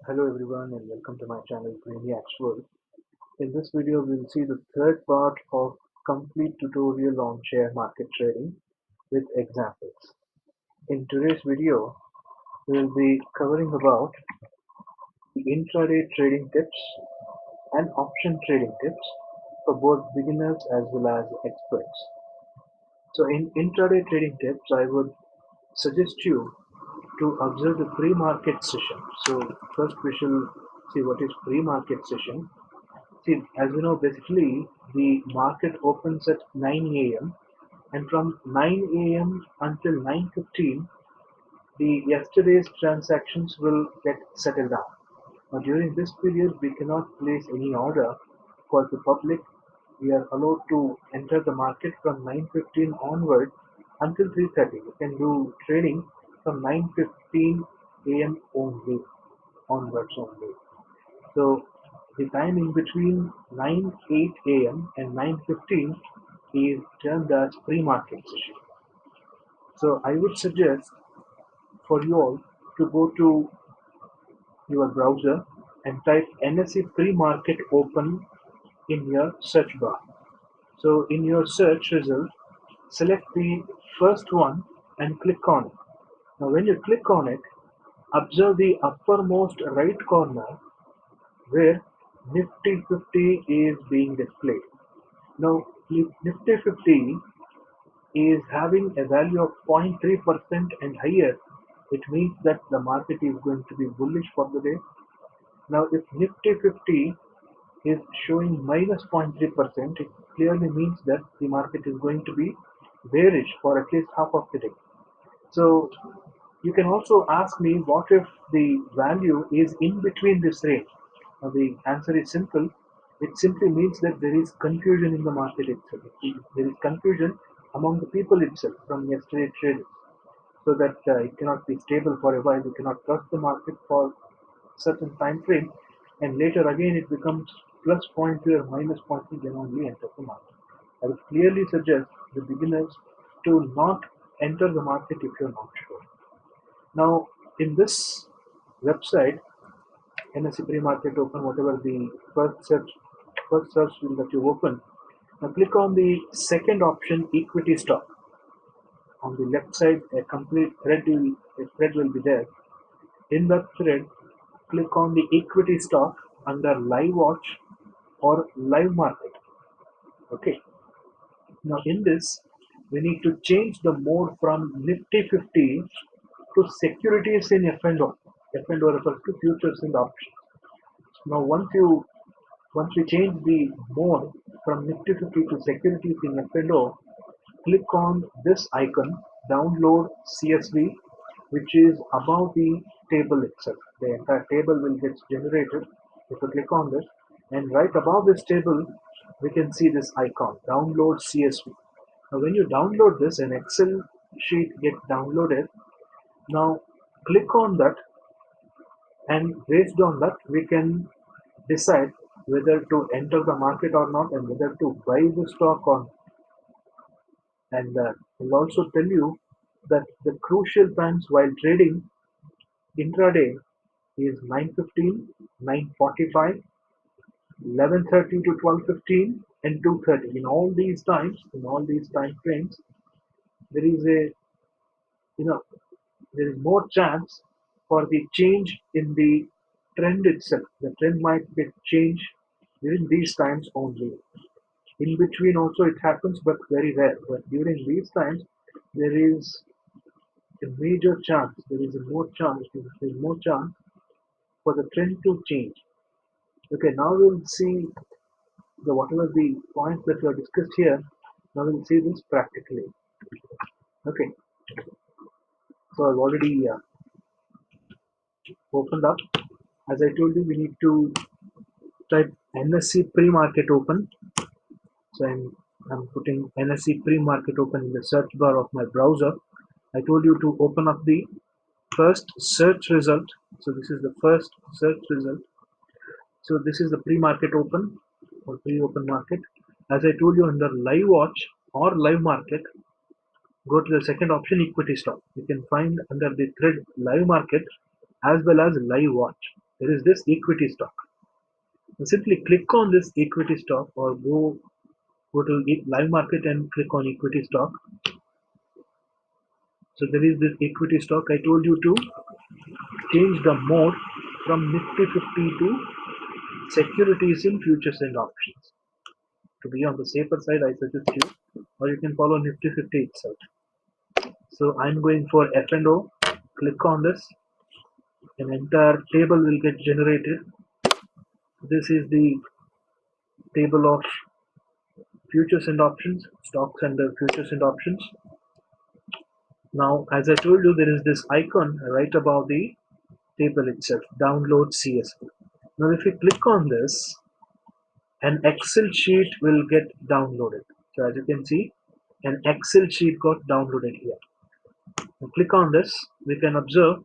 Hello everyone and welcome to my channel Brainiacs World. In this video we will see the third part of complete tutorial on share market trading with examples. In today's video we will be covering about the intraday trading tips and option trading tips for both beginners as well as experts. So in intraday trading tips I would suggest you to observe the pre-market session. So first we shall see what is pre-market session. See, as you know, basically the market opens at 9 a.m. and from 9 a.m. until 9:15, the yesterday's transactions will get settled down. Now, during this period, we cannot place any order for the public. We are allowed to enter the market from 9:15 onward until 3:30. We can do trading from 9:15 a.m. only, onwards only. So the time in between 9:08 a.m. and 9:15 is termed as pre-market session. So I would suggest for you all to go to your browser and type NSE pre-market open in your search bar. So in your search result, select the first one and click on it. Now when you click on it, observe the uppermost right corner where Nifty 50 is being displayed. Now, if Nifty 50 is having a value of 0.3% and higher, it means that the market is going to be bullish for the day. Now, if Nifty 50 is showing minus 0.3%, it clearly means that the market is going to be bearish for at least half of the day. So, you can also ask me what if the value is in between this range. Now, the answer is simple. It simply means that there is confusion in the market itself. There is confusion among the people itself from yesterday traders, so that it cannot be stable for a while. You cannot trust the market for certain time frame, and later again it becomes plus zero point 0.2 or minus zero point 0.3, then only enter the market. I would clearly suggest the beginners to not enter the market if you're not sure. Now, in this website, NSE pre-market open, whatever the first search will that you open. Now click on the second option, equity stock. On the left side, a thread will be there. In that thread, click on the equity stock under live watch or live market. Okay. Now in this, we need to change the mode from Nifty 50 to securities in F&O. F&O refers to futures and options. Now once we change the mode from Nifty 50 to securities in F&O, click on this icon, download CSV, which is above the table itself. The entire table will get generated if you click on this, and right above this table we can see this icon, download CSV. Now when you download this, an Excel sheet gets downloaded. Now click on that, and based on that we can decide whether to enter the market or not and whether to buy the stock or not. And will also tell you that the crucial times while trading intraday is 9:15, 9:45, 11:30 to 12:15, and 2:30. In all these time frames, there is a you know there is more chance for the change in the trend itself. The trend might get changed during these times only. In between also it happens, but very rare. But during these times, there is a major chance. There is more chance for the trend to change. Okay, now we'll see the whatever the points that were discussed here. Now we'll see this practically. Okay, so I've already opened up. As I told you, we need to type NSE pre-market open. So I'm putting NSE pre-market open in the search bar of my browser. I told you to open up the first search result. So this is the first search result. So this is the pre-market open or pre-open market. As I told you, under live watch or live market, go to the second option, equity stock. You can find under the thread live market as well as live watch. there is this equity stock. Now simply click on this equity stock or go to live market and click on equity stock. So there is this equity stock. I told you to change the mode from Nifty 50 to securities in futures and options. To be on the safer side, I suggest you, or you can follow Nifty 50 itself. So I'm going for F&O. Click on this. An entire table will get generated. This is the table of futures and options, stocks and the futures and options. Now, as I told you, there is this icon right above the table itself, download CSV. Now, if you click on this, an Excel sheet will get downloaded. So as you can see, an Excel sheet got downloaded here. Now, click on this, we can observe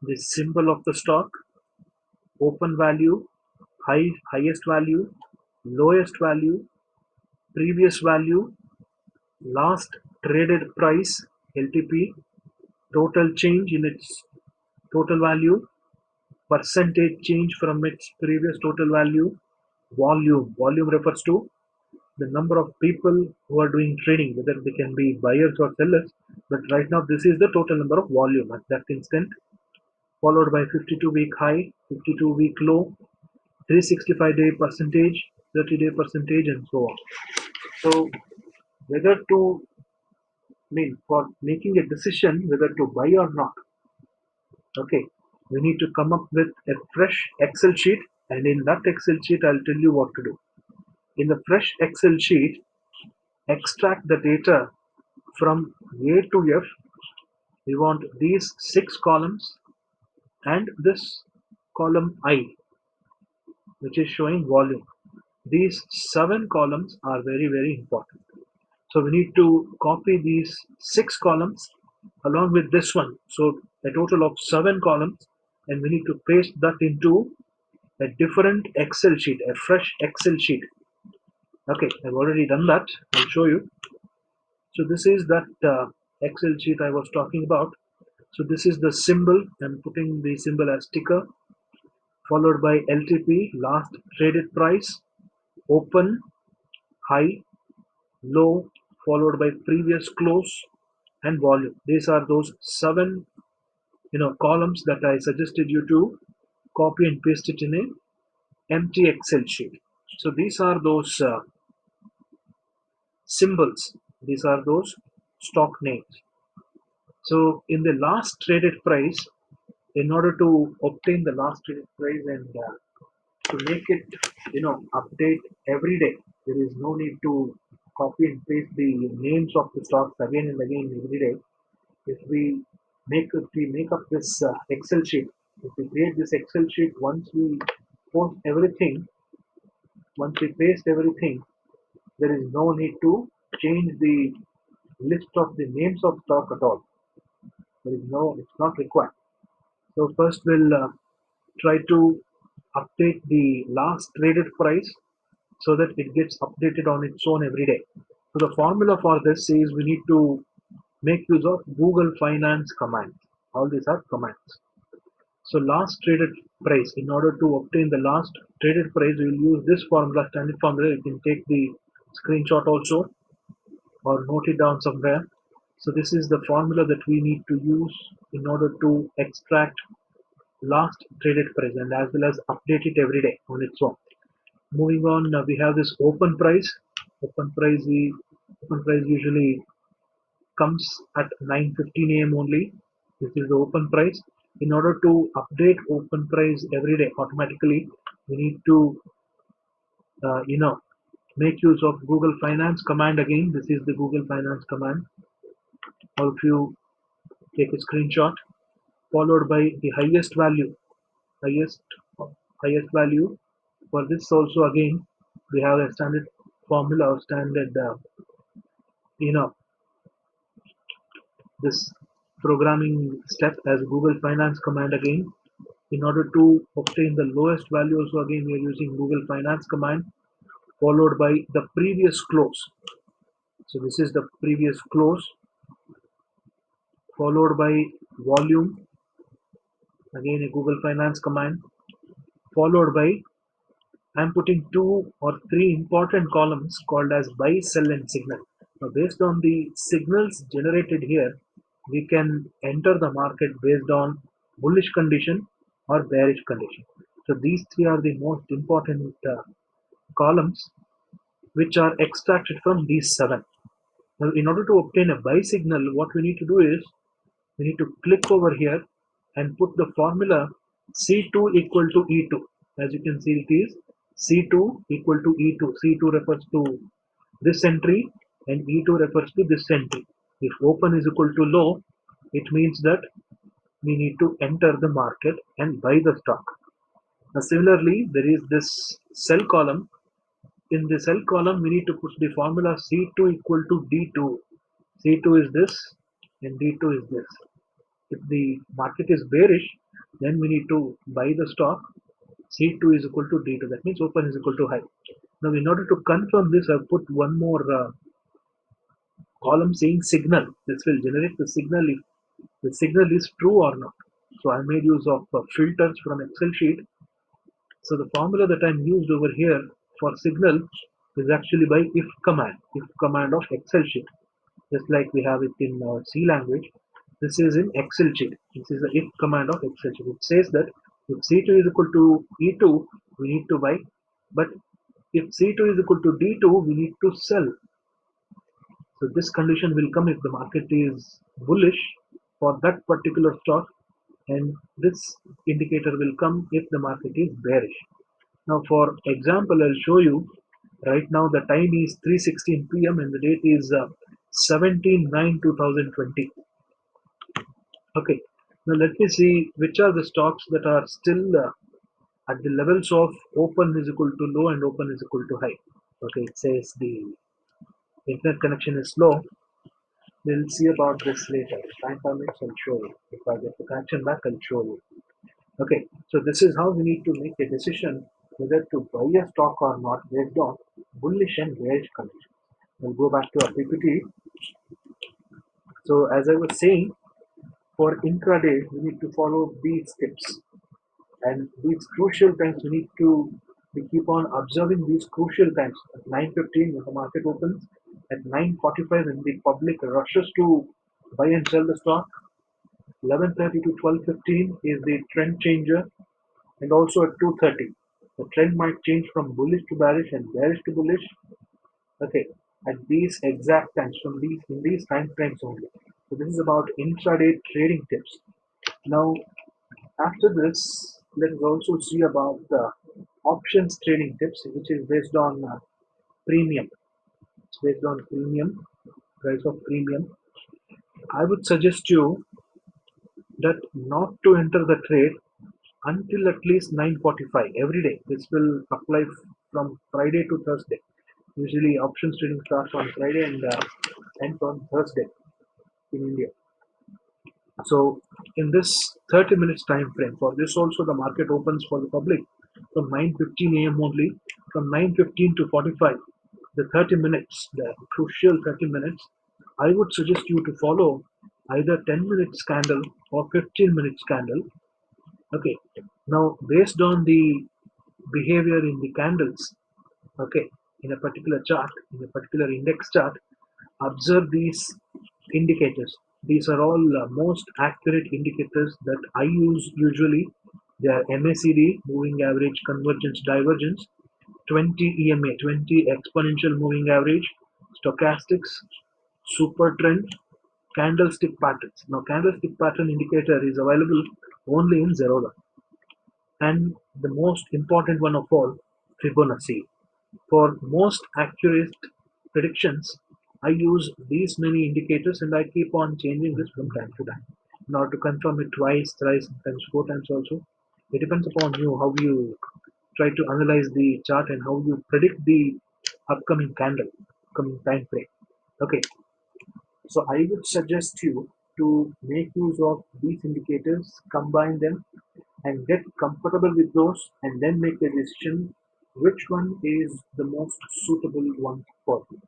the symbol of the stock, open value, highest value, lowest value, previous value, last traded price LTP, total change in its total value, percentage change from its previous total value, volume. Volume refers to the number of people who are doing trading, whether they can be buyers or sellers. But right now, this is the total number of volume at that instant, followed by 52-week high, 52-week low, 365-day percentage, 30-day percentage, and so on. So whether to for making a decision whether to buy or not, okay, we need to come up with a fresh Excel sheet, and in that Excel sheet, I'll tell you what to do. In the fresh Excel sheet, extract the data from A to F. We want these 6 columns and this column I, which is showing volume. These 7 columns are very, very important. So we need to copy these 6 columns along with this one. So a total of 7 columns, and we need to paste that into a different Excel sheet, a fresh Excel sheet. Okay, I've already done that. I'll show you. So this is that Excel sheet I was talking about. So this is the symbol. I'm putting the symbol as ticker, followed by LTP, last traded price, open, high, low, followed by previous close, and volume. These are those 7 columns that I suggested you to copy and paste it in a empty Excel sheet. So these are those symbols. These are those stock names. So in the last traded price, in order to obtain the last traded price and to make it update every day, there is no need to copy and paste the names of the stocks again and again every day. If we make up this Excel sheet, if we create this Excel sheet, once we post everything, once we paste everything, there is no need to change the list of the names of stock at all. There is no, it's not required. So first we'll try to update the last traded price so that it gets updated on its own every day. So the formula for this is we need to make use of Google Finance commands. All these are commands. So last traded price, in order to obtain the last traded price, we will use this formula, standard formula. You can take the screenshot also or note it down somewhere. So this is the formula that we need to use in order to extract last traded price and as well as update it every day on its own. Moving on, we have this open price. Open price usually comes at 9:15 a.m. only. This is the open price. In order to update open price every day automatically, we need to make use of Google Finance command again. This is the Google Finance command. All of you take a screenshot, followed by the highest value, highest highest value. For this also again, we have a standard formula or standard this programming step as Google Finance command again. In order to obtain the lowest value, also again we are using Google Finance command, followed by the previous close. So this is the previous close, followed by volume, Again a Google Finance command, followed by I'm putting two or three important columns called as buy, sell, and signal. Now, based on the signals generated here, we can enter the market based on bullish condition or bearish condition. So these three are the most important columns which are extracted from these seven. Now, in order to obtain a buy signal, what we need to do is we need to click over here and put the formula C2 equal to E2. As you can see, it is C2 equal to E2. C2 refers to this entry and E2 refers to this entry. If open is equal to low, it means that we need to enter the market and buy the stock. Now, similarly, there is this sell column. In the sell column, we need to put the formula C2 equal to D2. C2 is this and D2 is this. If the market is bearish, then we need to buy the stock. C2 is equal to D2. That means open is equal to high. Now, in order to confirm this, I've put one more column saying signal. This will generate the signal if the signal is true or not. So I made use of filters from Excel sheet. So the formula that I'm used over here for signal is actually by if command of Excel sheet. Just like we have it in C language, this is in Excel sheet. This is the if command of Excel sheet. It says that if C2 is equal to E2, we need to buy, but if C2 is equal to D2, we need to sell. So this condition will come if the market is bullish for that particular stock, and this indicator will come if the market is bearish. Now, for example, I'll show you. Right now, the time is 3:16 p.m. and the date is 17/9/2020. Okay, now let me see which are the stocks that are still at the levels of open is equal to low and open is equal to high. Okay, it says the internet connection is slow. We'll see about this later. Time permits, I'll show you. If I get the connection back, I'll show you. Okay, so this is how we need to make a decision whether to buy a stock or not based on bullish and bearish conditions. We'll go back to our PPT. So as I was saying, for intraday, we need to follow these steps. And these crucial times, we keep on observing these crucial times. At 9:15 when the market opens, at 9:45 when the public rushes to buy and sell the stock, 11:30 to 12:15 is the trend changer, and also at 2:30 the trend might change from bullish to bearish and bearish to bullish. Okay, at these exact times, from these in these time frames only. So this is about intraday trading tips. Now, after this, let us also see about the options trading tips, which is based on premium. It's based on premium, price of premium. I would suggest you that not to enter the trade until at least 9:45 every day. This will apply from Friday to Thursday. Usually, options trading starts on Friday and ends on Thursday in India. So, in this 30 minutes time frame, for this also the market opens for the public from 9:15 a.m. only, from 9:15 to 45, the 30 minutes, the crucial 30 minutes. I would suggest you to follow either 10 minutes candle or 15 minutes candle. Okay, now based on the behavior in the candles, okay, in a particular chart, in a particular index chart, observe these indicators. These are all most accurate indicators that I use usually. They are MACD, moving average, convergence, divergence, 20 EMA, 20 exponential moving average, stochastics, super trend, candlestick patterns. Now, candlestick pattern indicator is available only in Zerodha. And the most important one of all, Fibonacci. For most accurate predictions, I use these many indicators and I keep on changing this from time to time. In order to confirm it twice, thrice, sometimes four times also. It depends upon you how you try to analyze the chart and how you predict the upcoming candle, upcoming time frame. Okay, so I would suggest you to make use of these indicators, combine them, and get comfortable with those, and then make a decision which one is the most suitable one for you.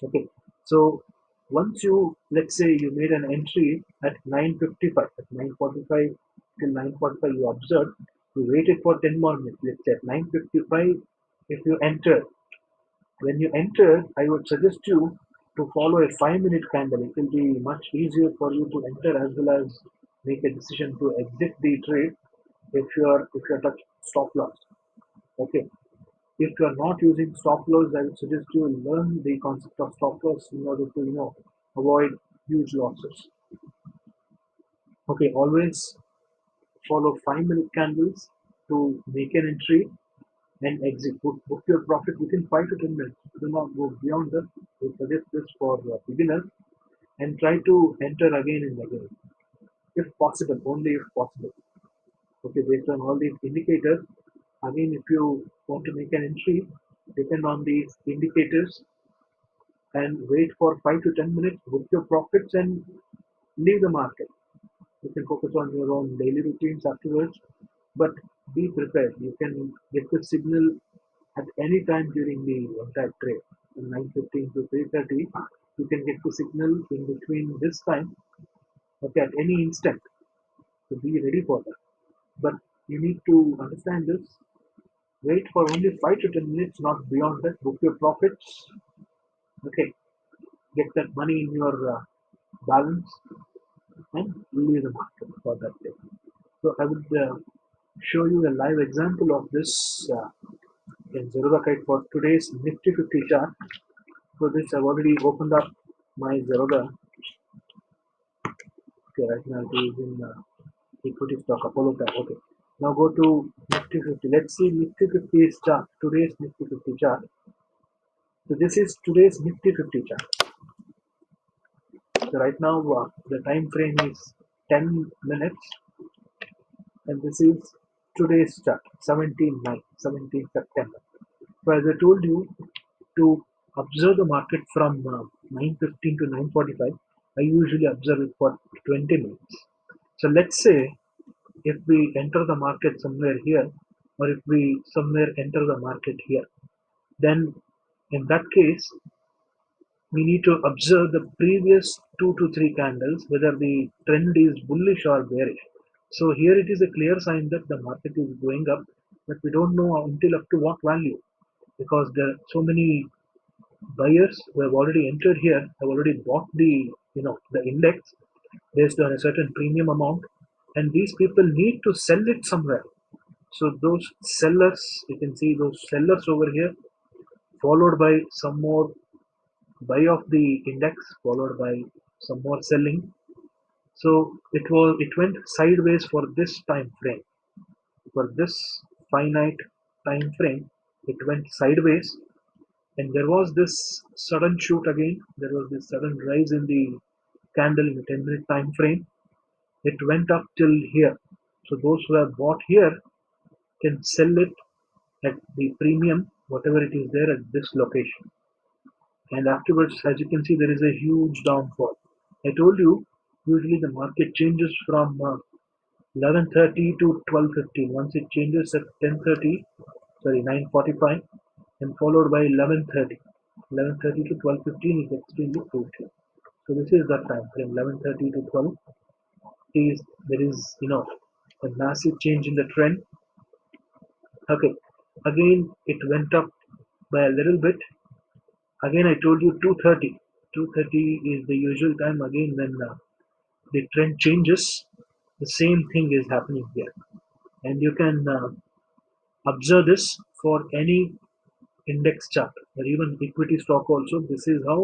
Okay, so once you, let's say you made an entry at 9:55, at 9:45 till 9:45 you observed, you waited for 10 more minutes. Let's say at 9:55 if you enter. When you enter, I would suggest you to follow a 5-minute candle. It will be much easier for you to enter as well as make a decision to exit the trade if you're touch stop loss. Okay. If you are not using stop loss, I would suggest you learn the concept of stop loss in order to avoid huge losses. Okay, always follow 5-minute candles to make an entry and exit. Book your profit within 5 to 10 minutes. Do not go beyond that. We suggest this for beginners and try to enter again and again, if possible, only if possible. Okay, based on all these indicators, again, if you want to make an entry, depend on these indicators and wait for 5 to 10 minutes, book your profits and leave the market. You can focus on your own daily routines afterwards, but be prepared. You can get the signal at any time during the entire trade. From 9:15 to 3:30, you can get the signal in between this time, okay, at any instant. So be ready for that. But you need to understand this. Wait for only 5 to 10 minutes, not beyond that. Book your profits. Okay, get that money in your balance and leave the market for that day. So I would show you a live example of this in Zerodha Kite for today's Nifty 50 chart. For this, I've already opened up my Zerodha. Okay, right now it is in equity stock Apollo tab. Okay, now go to Nifty 50. Let's see Nifty 50 chart. Today's Nifty 50 chart. So this is today's Nifty 50 chart. So right now the time frame is 10 minutes, and this is today's chart, 17 September. So as I told you, to observe the market from 9:15 to 9:45, I usually observe it for 20 minutes. So let's say if we enter the market somewhere here, or if we somewhere enter the market here, then in that case, we need to observe the previous 2 to 3 candles, whether the trend is bullish or bearish. So here it is a clear sign that the market is going up, but we don't know until up to what value, because there are so many buyers who have already entered here, have already bought the index based on a certain premium amount, and these people need to sell it somewhere. So those sellers, you can see those sellers over here, followed by some more buy of the index, followed by some more selling. So it went sideways for this time frame. For this finite time frame, it went sideways, and there was this sudden shoot again. There was this sudden rise in the candle in the 10-minute time frame. It went up till here. So those who have bought here can sell it at the premium, whatever it is there at this location. And afterwards, as you can see, there is a huge downfall. I told you, usually the market changes from 11:30 to 12:15. Once it changes at 10:30, sorry, 9:45, and followed by 11:30. 11:30 to 12:15 is extremely crucial. So this is the time frame, 11:30 to 12. Is there is a massive change in the trend. Okay, again it went up by a little bit. Again I told you 2:30. 2:30 is the usual time again when the trend changes. The same thing is happening here, and you can observe this for any index chart or even equity stock also. This is how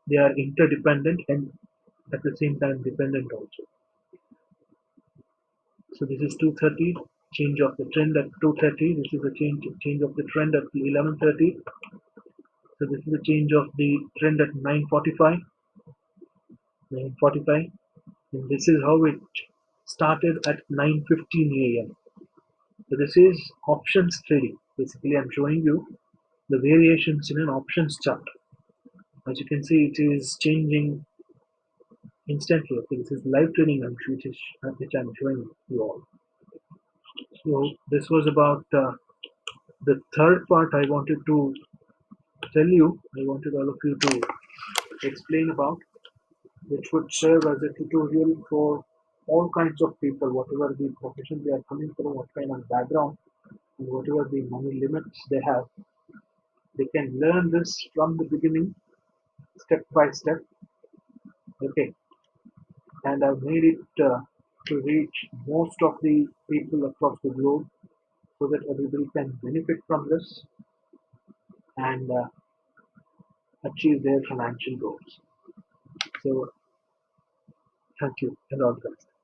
they are interdependent and at the same time dependent also. So this is 2:30, change of the trend at 2:30. This is the change of the trend at 11:30. So this is the change of the trend at 9:45. 9:45, and this is how it started at 9:15 a.m. So this is options trading. Basically, I'm showing you the variations in an options chart. As you can see, it is changing instantly. Okay, this is live trading, which I'm showing you all. So this was about the third part I wanted to tell you. I wanted all of you to explain about, which would serve as a tutorial for all kinds of people, whatever the profession they are coming from, what kind of background, and whatever the money limits they have, they can learn this from the beginning, step by step. Okay, and I've made it to reach most of the people across the globe so that everybody can benefit from this and achieve their financial goals. So, thank you and all the best.